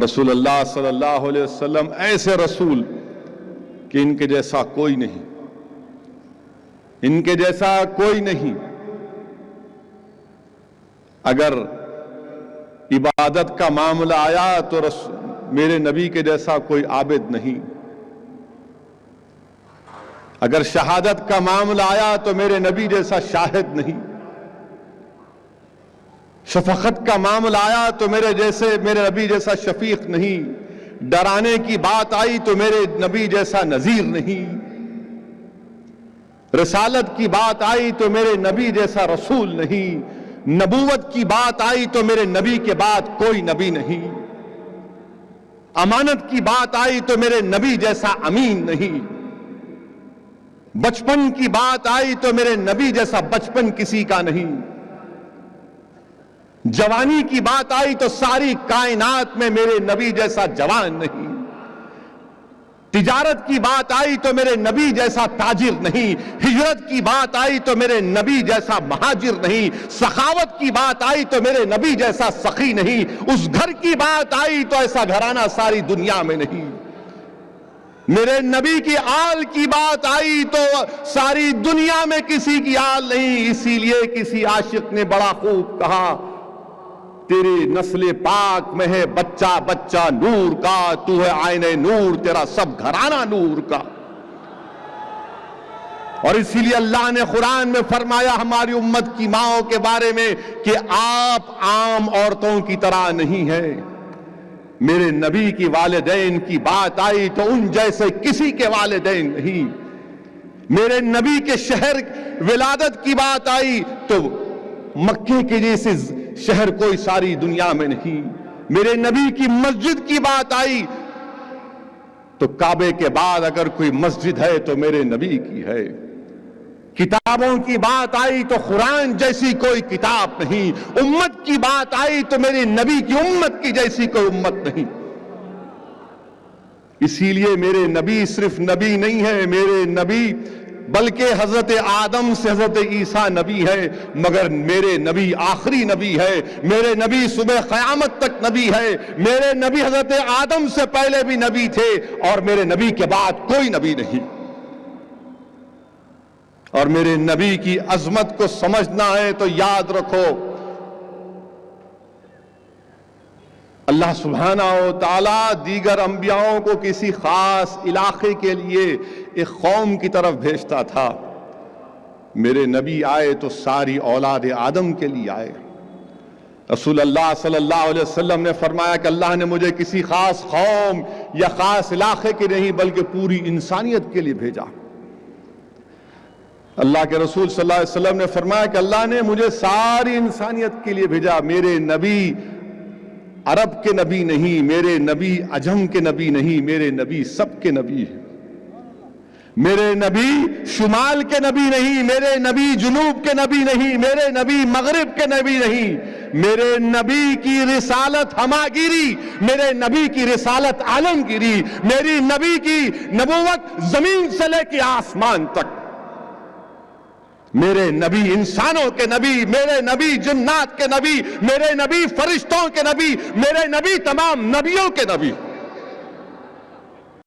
رسول اللہ صلی اللہ علیہ وسلم ایسے رسول کہ ان کے جیسا کوئی نہیں، ان کے جیسا کوئی نہیں۔ اگر عبادت کا معاملہ آیا تو میرے نبی کے جیسا کوئی عابد نہیں، اگر شہادت کا معاملہ آیا تو میرے نبی جیسا شاہد نہیں، شفقت کا معاملہ آیا تو میرے نبی جیسا شفیق نہیں، ڈرانے کی بات آئی تو میرے نبی جیسا نذیر نہیں، رسالت کی بات آئی تو میرے نبی جیسا رسول نہیں، نبوت کی بات آئی تو میرے نبی کے بعد کوئی نبی نہیں، امانت کی بات آئی تو میرے نبی جیسا امین نہیں، بچپن کی بات آئی تو میرے نبی جیسا بچپن کسی کا نہیں، جوانی کی بات آئی تو ساری کائنات میں میرے نبی جیسا جوان نہیں، تجارت کی بات آئی تو میرے نبی جیسا تاجر نہیں، ہجرت کی بات آئی تو میرے نبی جیسا مہاجر نہیں، سخاوت کی بات آئی تو میرے نبی جیسا سخی نہیں، اس گھر کی بات آئی تو ایسا گھرانہ ساری دنیا میں نہیں، میرے نبی کی آل کی بات آئی تو ساری دنیا میں کسی کی آل نہیں۔ اسی لیے کسی عاشق نے بڑا خوب کہا، تیری نسل پاک میں ہے بچہ بچہ نور کا، تو ہے آئین نور، تیرا سب گھرانہ نور کا۔ اور اسی لیے اللہ نے قرآن میں فرمایا ہماری امت کی ماؤں کے بارے میں کہ آپ عام عورتوں کی طرح نہیں ہیں، میرے نبی کی والدین کی بات آئی تو ان جیسے کسی کے والدین نہیں، میرے نبی کے شہر ولادت کی بات آئی تو مکے کے جیسے شہر کوئی ساری دنیا میں نہیں، میرے نبی کی مسجد کی بات آئی تو کعبے کے بعد اگر کوئی مسجد ہے تو میرے نبی کی ہے، کتابوں کی بات آئی تو قرآن جیسی کوئی کتاب نہیں، امت کی بات آئی تو میرے نبی کی امت کی جیسی کوئی امت نہیں۔ اسی لیے میرے نبی صرف نبی نہیں ہے، میرے نبی بلکہ حضرت آدم سے حضرت عیسیٰ نبی ہے، مگر میرے نبی آخری نبی ہے، میرے نبی صبح قیامت تک نبی ہے، میرے نبی حضرت آدم سے پہلے بھی نبی تھے اور میرے نبی کے بعد کوئی نبی نہیں۔ اور میرے نبی کی عظمت کو سمجھنا ہے تو یاد رکھو، اللہ سبحانہ و تعالی دیگر انبیاءوں کو کسی خاص علاقے کے لیے ایک قوم کی طرف بھیجتا تھا، میرے نبی آئے تو ساری اولاد آدم کے لیے آئے۔ رسول اللہ صلی اللہ علیہ وسلم نے فرمایا کہ اللہ نے مجھے کسی خاص قوم یا خاص علاقے کے نہیں بلکہ پوری انسانیت کے لیے بھیجا۔ اللہ کے رسول صلی اللہ علیہ وسلم نے فرمایا کہ اللہ نے مجھے ساری انسانیت کے لیے بھیجا، میرے نبی عرب کے نبی نہیں، میرے نبی عجم کے نبی نہیں، میرے نبی سب کے نبی ہیں، میرے نبی شمال کے نبی نہیں، میرے نبی جنوب کے نبی نہیں، میرے نبی مغرب کے نبی نہیں، میرے نبی کی رسالت ہماگیری، میرے نبی کی رسالت عالمگیری، میری نبی کی نبوت زمین سے لے کے آسمان تک، میرے نبی انسانوں کے نبی، میرے نبی جنات کے نبی، میرے نبی فرشتوں کے نبی، میرے نبی تمام نبیوں کے نبی۔